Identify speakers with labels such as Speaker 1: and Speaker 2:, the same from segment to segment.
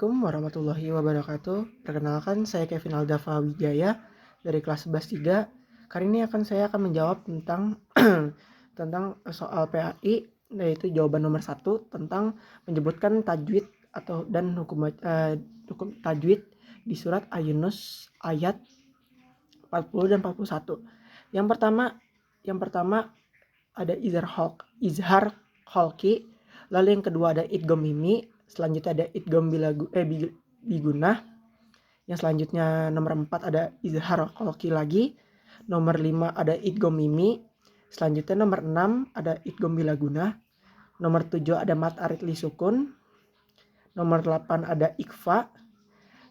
Speaker 1: Assalamualaikum warahmatullahi wabarakatuh. Perkenalkan, saya Kevin Aldafa Wijaya dari kelas 11 3. Kali ini saya akan menjawab tentang tentang soal PAI, yaitu jawaban nomor 1 tentang menyebutkan tajwid dan hukum tajwid di surat Al-Yunus ayat 40 dan 41. Yang pertama ada izhar kholqi, lalu yang kedua ada idgham mimi, selanjutnya ada idgham bigunah, yang selanjutnya nomor 4 ada izhar kholqi lagi, nomor 5 ada idgham mimi, selanjutnya nomor 6 ada idgham bilagunah, nomor 7 ada mat arid li sukun, nomor 8 ada ikhfa,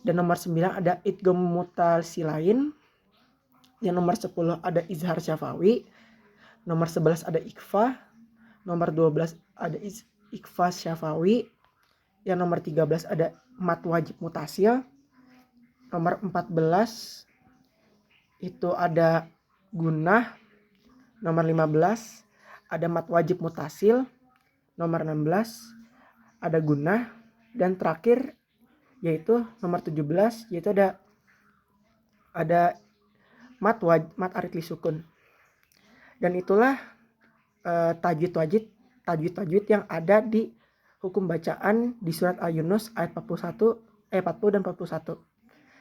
Speaker 1: dan nomor 9 ada idgham mutasilain, yang nomor 10 ada izhar syafawi, nomor 11 ada ikhfa, nomor 12 ada ikhfa syafawi, yang nomor 13 ada mat wajib mutasil, nomor 14 itu ada gunah, nomor 15 ada mat wajib mutasil, nomor 16 ada gunah, dan terakhir yaitu nomor 17 yaitu ada mat arid li sukun. Dan itulah tajwid yang ada di hukum bacaan di surat Al-Yunus ayat 40 dan 41.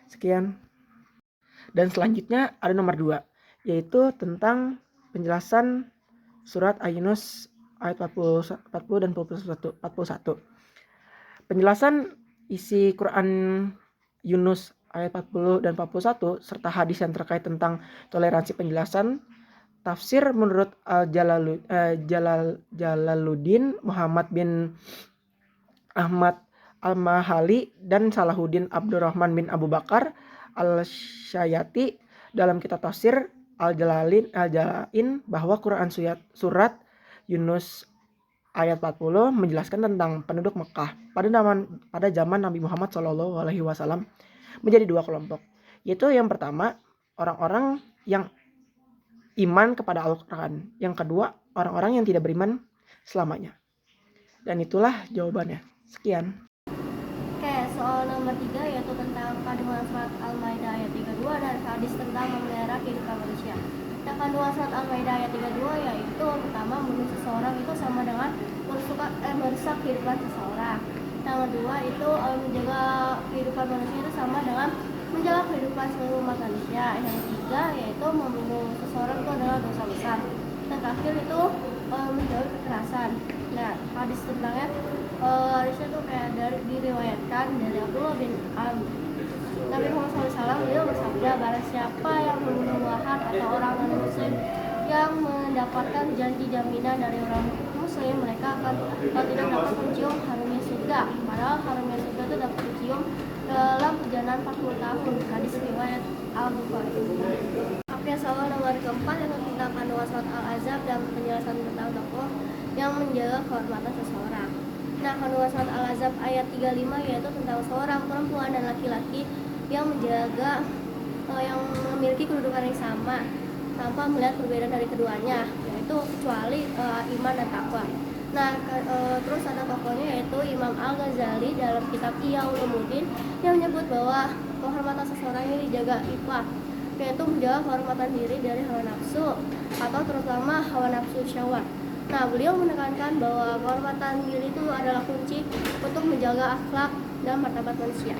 Speaker 1: Sekian. Dan selanjutnya ada nomor 2, yaitu tentang penjelasan surat Al-Yunus ayat 40 dan 41. Penjelasan isi Quran Yunus ayat 40 dan 41 serta hadis yang terkait tentang toleransi penjelasan tafsir menurut Jalaluddin Muhammad bin Ahmad Al-Mahali dan Salahuddin Abdurrahman bin Abu Bakar Al-Syayati dalam kitab tafsir Al-Jalain bahwa Quran surat Yunus ayat 40 menjelaskan tentang penduduk Mekah pada zaman Nabi Muhammad SAW menjadi 2 kelompok, yaitu yang pertama orang-orang yang iman kepada Al-Quran, yang kedua orang-orang yang tidak beriman selamanya. Dan itulah jawabannya. Sekian.
Speaker 2: Oke, soal nomor 3 yaitu tentang kandungan surat Al-Maidah ayat 32 dan hadis tentang memelihara kehidupan manusia. Nah, kandungan surat Al-Maidah ayat 32 yaitu pertama, membunuh seseorang itu sama dengan merusak kehidupan seseorang. Yang kedua itu menjaga kehidupan manusia itu sama dengan menjaga kehidupan seluruh umat manusia. Yang ketiga yaitu membunuh seseorang itu adalah dosa besar. Dan terakhir itu menjauhi kekerasan. Nah, hadis tentangnya hadisnya itu kayak diriwayatkan dari Abdullah bin Amr. Nabi Muhammad SAW beliau bersabda, barang siapa yang membunuh wahan atau orang non-muslim yang mendapatkan janji jaminan dari orang muslim, mereka akan tidak dapat mencium harumnya surga. Padahal harumnya surga itu dapat dicium dalam perjalanan 40 tahun. Hadis riwayat Al-Bukhari. Oke, soal nomor keempat yang tentang kandungan surat Al-Ahzab dan penjelasan tentang tokoh yang menjaga kehormatan seseorang. Nah, kandungan surat Al-Ahzab ayat 35 yaitu tentang seorang perempuan dan laki-laki yang menjaga yang memiliki kedudukan yang sama tanpa melihat perbedaan dari keduanya, yaitu kecuali iman dan takwa. Nah, terus ada tokohnya yaitu Imam Al-Ghazali dalam kitab Ihya Ulumuddin yang menyebut bahwa kehormatan seseorang ini dijaga ifah, yaitu menjaga kehormatan diri dari hawa nafsu atau terutama hawa nafsu syahwat. Nah, beliau menekankan bahwa kehormatan diri itu adalah kunci untuk menjaga akhlak dan martabat manusia.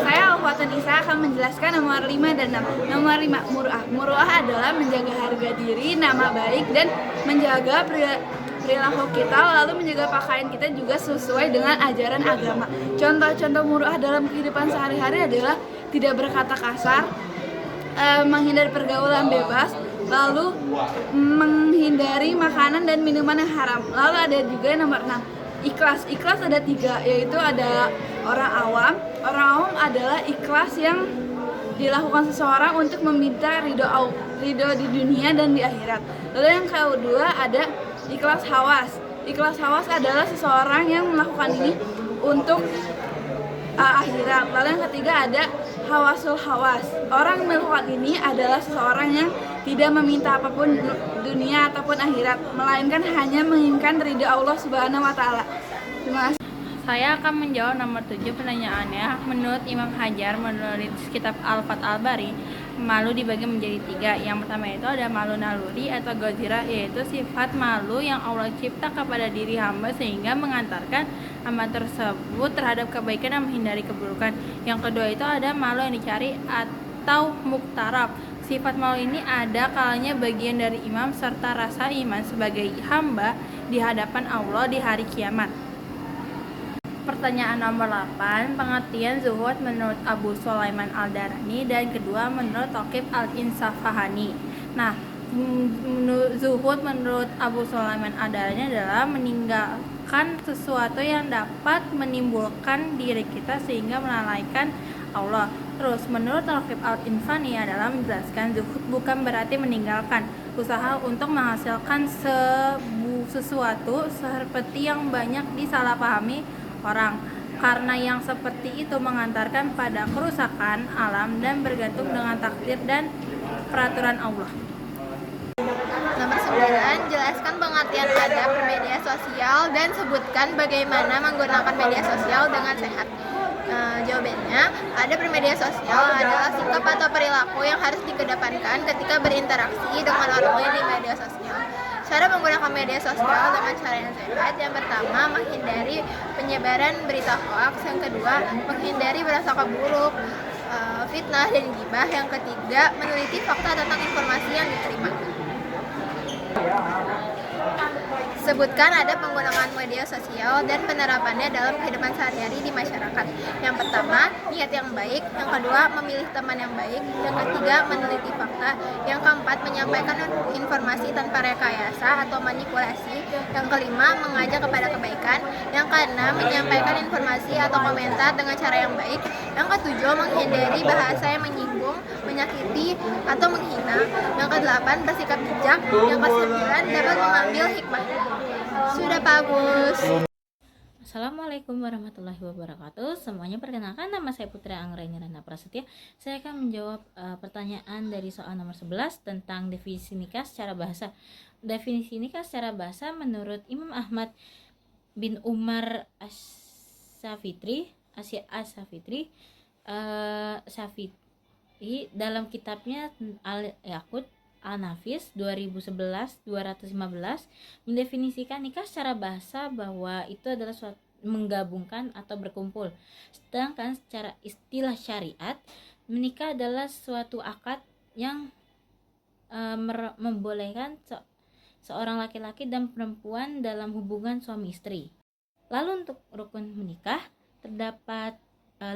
Speaker 3: Saya Alfatun Isa akan menjelaskan nomor 5 dan 6. Nomor 5, muru'ah. Muru'ah adalah menjaga harga diri, nama baik, dan menjaga perilaku kita, lalu menjaga pakaian kita juga sesuai dengan ajaran agama. Contoh-contoh muru'ah dalam kehidupan sehari-hari adalah tidak berkata kasar, menghindari pergaulan bebas, lalu menghindari makanan dan minuman yang haram. Lalu ada juga nomor 6, ikhlas. Ikhlas ada 3, yaitu ada orang awam. Orang awam adalah ikhlas yang dilakukan seseorang untuk meminta ridho di dunia dan di akhirat. Lalu yang kedua ada ikhlas hawas. Ikhlas hawas adalah seseorang yang melakukan ini untuk akhirat. Lalu yang ketiga ada hawasul hawas. Orang yang melakukan ini adalah seseorang yang tidak meminta apapun dunia ataupun akhirat, melainkan hanya menginginkan ridha Allah Subhanahu wa taala. Terima kasih.
Speaker 4: Saya akan menjawab nomor 7 pertanyaannya. Menurut Imam Hajar, menurut kitab Al-Fath Al-Bari, malu dibagi menjadi 3. Yang pertama itu ada malu naluri atau gozira, yaitu sifat malu yang Allah cipta kepada diri hamba sehingga mengantarkan hamba tersebut terhadap kebaikan dan menghindari keburukan. Yang kedua itu ada malu yang dicari atau muktarab. Sifat malu ini ada kalanya bagian dari imam serta rasa iman sebagai hamba di hadapan Allah di hari kiamat. Pertanyaan nomor 8, pengertian zuhud menurut Abu Sulaiman Al-Darani dan kedua menurut Thaqib Al-Insafahani. Nah, zuhud menurut Abu Sulaiman Al-Darani adalah meninggalkan sesuatu yang dapat menimbulkan diri kita sehingga melalaikan Allah. Terus menurut Thaqib Al-Insafahani adalah menjelaskan zuhud bukan berarti meninggalkan usaha untuk menghasilkan sesuatu seperti yang banyak disalahpahami orang, karena yang seperti itu mengantarkan pada kerusakan alam dan bergantung dengan takdir dan peraturan Allah.
Speaker 5: Nomor 9, jelaskan pengertian adab bermedia sosial dan sebutkan bagaimana menggunakan media sosial dengan sehat. Jawabannya, adab bermedia sosial adalah sikap atau perilaku yang harus dikedepankan ketika berinteraksi dengan orang lain di media sosial. Cara menggunakan media sosial dengan cara yang sehat, yang pertama menghindari penyebaran berita hoaks, yang kedua menghindari berasangka buruk, fitnah dan gibah, yang ketiga meneliti fakta tentang informasi yang diterima. Sebutkan adab penggunaan media sosial dan penerapannya dalam kehidupan sehari-hari di masyarakat. Yang pertama, niat yang baik. Yang kedua, memilih teman yang baik. Yang ketiga, meneliti fakta. Yang keempat, menyampaikan informasi tanpa rekayasa atau manipulasi. Yang kelima, mengajak kepada kebaikan. Yang keenam, menyampaikan informasi atau komentar dengan cara yang baik. Yang ketujuh, menghindari bahasa yang menyinggung, menyakiti, atau menghina. Yang kedelapan, bersikap bijak. Yang kesembilan, dapat mengambil hikmah. Sudah Pak Agus.
Speaker 6: Assalamualaikum warahmatullahi wabarakatuh. Semuanya perkenalkan, nama saya Putri Anggraini Rana Prasetya. Saya akan menjawab pertanyaan dari soal nomor 11 tentang definisi nikah secara bahasa. Definisi nikah secara bahasa menurut Imam Ahmad bin Umar As-Safitri dalam kitabnya Al-Yaqut Al-Nafis 2011-215 mendefinisikan nikah secara bahasa bahwa itu adalah suatu menggabungkan atau berkumpul. Sedangkan secara istilah syariat, menikah adalah suatu akad yang membolehkan seorang laki-laki dan perempuan dalam hubungan suami istri. Lalu untuk rukun menikah terdapat 5,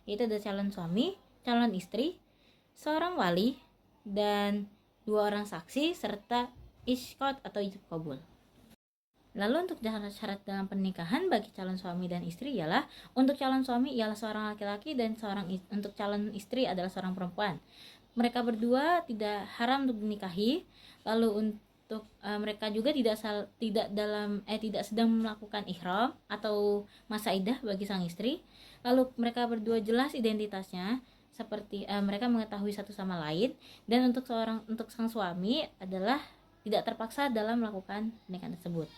Speaker 6: yaitu ada calon suami, calon istri, seorang wali, dan 2 orang saksi serta iskot atau ijab kabul. Lalu untuk syarat-syarat dalam pernikahan bagi calon suami dan istri ialah untuk calon suami ialah seorang laki-laki dan untuk calon istri adalah seorang perempuan. Mereka berdua tidak haram untuk dinikahi. Lalu untuk mereka juga tidak sedang melakukan ihram atau masa iddah bagi sang istri. Lalu mereka berdua jelas identitasnya, seperti mereka mengetahui satu sama lain, dan untuk sang suami adalah tidak terpaksa dalam melakukan pernikahan tersebut.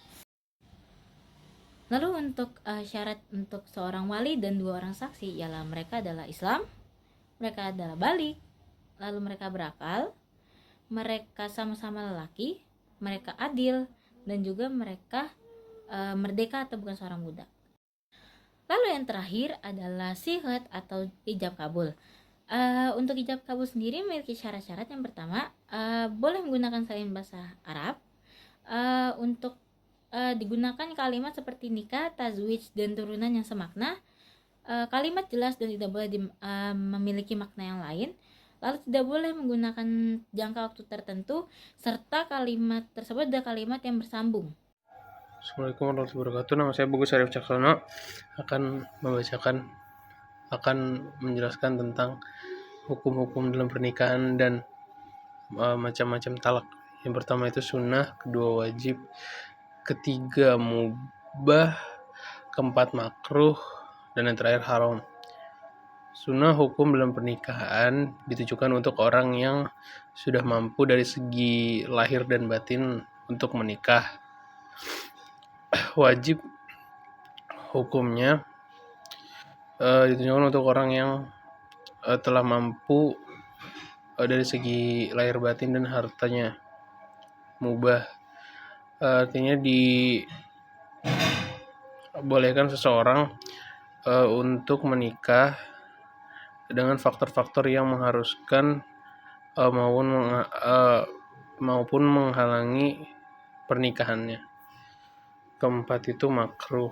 Speaker 6: Lalu untuk syarat untuk seorang wali dan 2 orang saksi ialah mereka adalah Islam, mereka adalah balik, lalu mereka berakal, mereka sama-sama lelaki, mereka adil, dan juga mereka merdeka atau bukan seorang budak. Lalu yang terakhir adalah sihat atau ijab kabul. Untuk ijab kabul sendiri memiliki syarat-syarat. Yang pertama, boleh menggunakan selain bahasa Arab. Untuk digunakan kalimat seperti nikah, tazwij, dan turunan yang semakna. Kalimat jelas dan tidak boleh memiliki makna yang lain. Lalu tidak boleh menggunakan jangka waktu tertentu, serta kalimat tersebut adalah kalimat yang bersambung.
Speaker 7: Assalamualaikum warahmatullahi wabarakatuh. Nama saya Bagus Arif Caksono, akan menjelaskan tentang hukum-hukum dalam pernikahan dan macam-macam talak. Yang pertama itu sunnah, kedua wajib, ketiga mubah, keempat makruh, dan yang terakhir haram. Sunnah hukum dalam pernikahan ditujukan untuk orang yang sudah mampu dari segi lahir dan batin untuk menikah. Wajib hukumnya ditunjukkan untuk orang yang telah mampu dari segi lahir batin dan hartanya. Mubah artinya dibolehkan seseorang untuk menikah dengan faktor-faktor yang mengharuskan maupun menghalangi pernikahannya. Keempat itu makruh.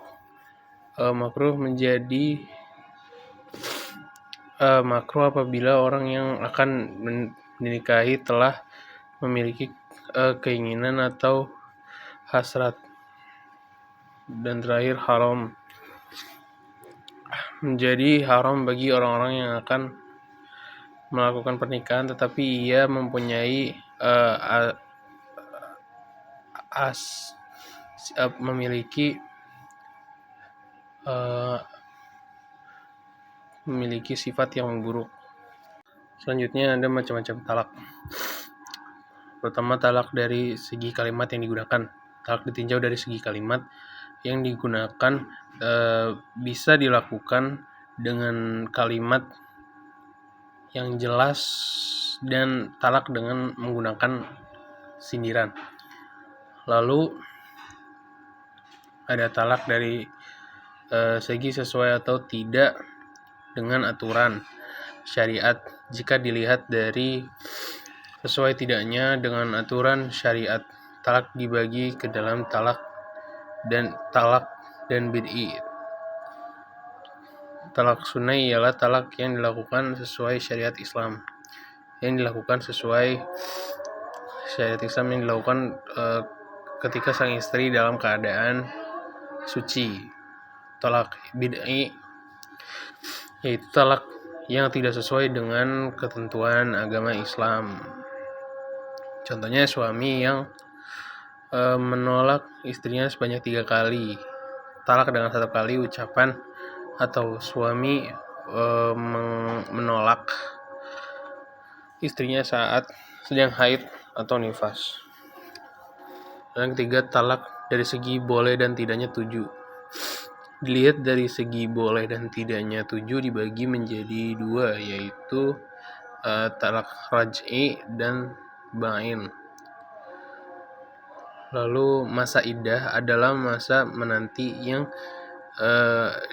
Speaker 7: Makruh menjadi makruh apabila orang yang akan menikahi telah memiliki keinginan atau hasrat. Dan terakhir, haram. Menjadi haram bagi orang-orang yang akan melakukan pernikahan tetapi ia mempunyai memiliki sifat yang buruk. Selanjutnya ada macam-macam talak. Pertama, talak dari segi kalimat yang digunakan. Talak ditinjau dari segi kalimat yang digunakan, bisa dilakukan dengan kalimat yang jelas dan talak dengan menggunakan sindiran. Lalu ada talak dari segi sesuai atau tidak dengan aturan syariat. Jika dilihat dari sesuai tidaknya dengan aturan syariat, talak dibagi ke dalam talak dan bid'i. Talak sunnah ialah talak yang dilakukan sesuai syariat Islam. Yang dilakukan ketika sang istri dalam keadaan suci. Talak bid'i yaitu talak yang tidak sesuai dengan ketentuan agama Islam. Contohnya suami yang menolak istrinya sebanyak 3 kali. Talak dengan 1 kali ucapan, atau suami menolak istrinya saat sedang haid atau nifas. Dan ketiga, talak dari segi boleh dan tidaknya tuju. Dilihat dari segi boleh dan tidaknya tuju dibagi menjadi 2, yaitu talak raj'i dan ba'in. Lalu masa iddah adalah masa menanti yang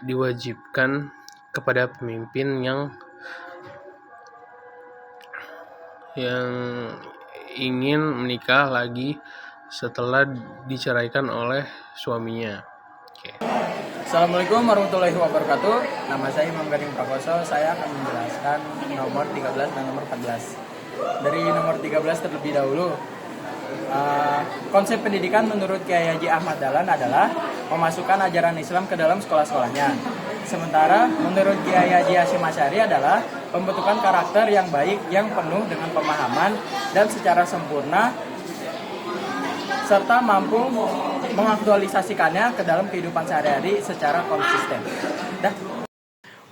Speaker 7: diwajibkan kepada pemimpin yang ingin menikah lagi setelah diceraikan oleh suaminya.
Speaker 8: Assalamualaikum warahmatullahi wabarakatuh. Nama saya Imam Gading Prakoso. Saya akan menjelaskan nomor 13 dan nomor 14. Dari nomor 13 terlebih dahulu, konsep pendidikan menurut Kiai Haji Ahmad Dahlan adalah memasukkan ajaran Islam ke dalam sekolah-sekolahnya. Sementara menurut Kiai Haji Hasyim Asy'ari adalah pembentukan karakter yang baik yang penuh dengan pemahaman dan secara sempurna serta mampu mengaktualisasikannya ke dalam kehidupan sehari-hari secara konsisten.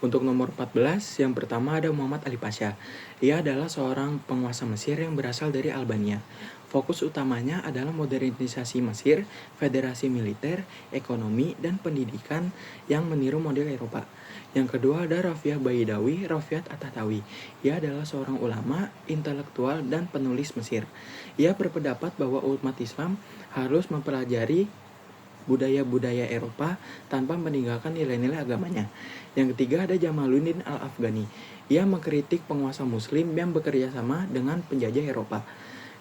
Speaker 8: Untuk nomor 14, yang pertama ada Muhammad Ali Pasha. Ia adalah seorang penguasa Mesir yang berasal dari Albania. Fokus utamanya adalah modernisasi Mesir, federasi militer, ekonomi, dan pendidikan yang meniru model Eropa. Yang kedua ada Rafiah Baidawi, Rafiat At-Tahtawi. Ia adalah seorang ulama, intelektual, dan penulis Mesir. Ia berpendapat bahwa umat Islam harus mempelajari budaya-budaya Eropa tanpa meninggalkan nilai-nilai agamanya. Yang ketiga ada Jamaluddin Al-Afghani. Ia mengkritik penguasa muslim yang bekerja sama dengan penjajah Eropa.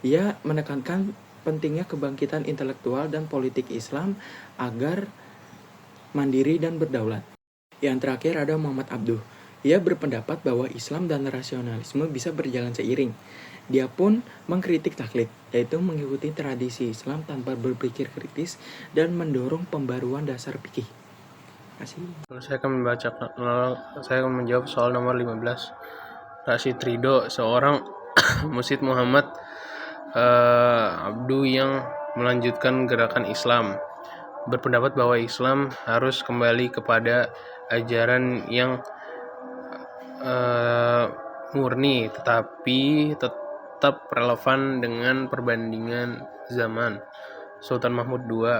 Speaker 8: Ia menekankan pentingnya kebangkitan intelektual dan politik Islam agar mandiri dan berdaulat. Yang terakhir ada Muhammad Abduh. Ia berpendapat bahwa Islam dan rasionalisme bisa berjalan seiring. Dia pun mengkritik taklid, yaitu mengikuti tradisi Islam tanpa berpikir kritis dan mendorong pembaruan dasar fikih.
Speaker 7: Saya akan menjawab soal nomor 15. Rashid Ridho, seorang Mursyid Muhammad Abduh yang melanjutkan gerakan Islam, berpendapat bahwa Islam harus kembali kepada ajaran yang murni tetapi tetap relevan dengan perbandingan zaman. Sultan Mahmud II,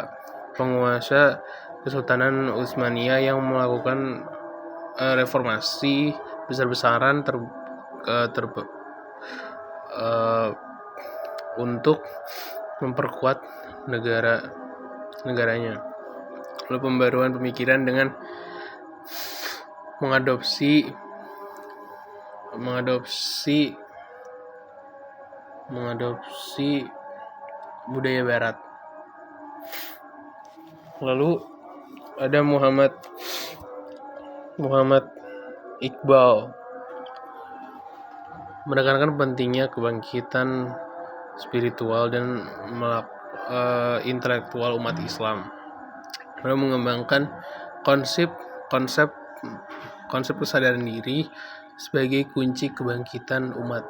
Speaker 7: penguasa Kesultanan Utsmaniyah yang melakukan reformasi besar-besaran untuk memperkuat negaranya. Lalu pembaruan pemikiran dengan mengadopsi budaya barat. Lalu ada Muhammad Iqbal menekankan pentingnya kebangkitan spiritual dan intelektual umat Islam. Lalu mengembangkan konsep kesadaran diri sebagai kunci kebangkitan umat.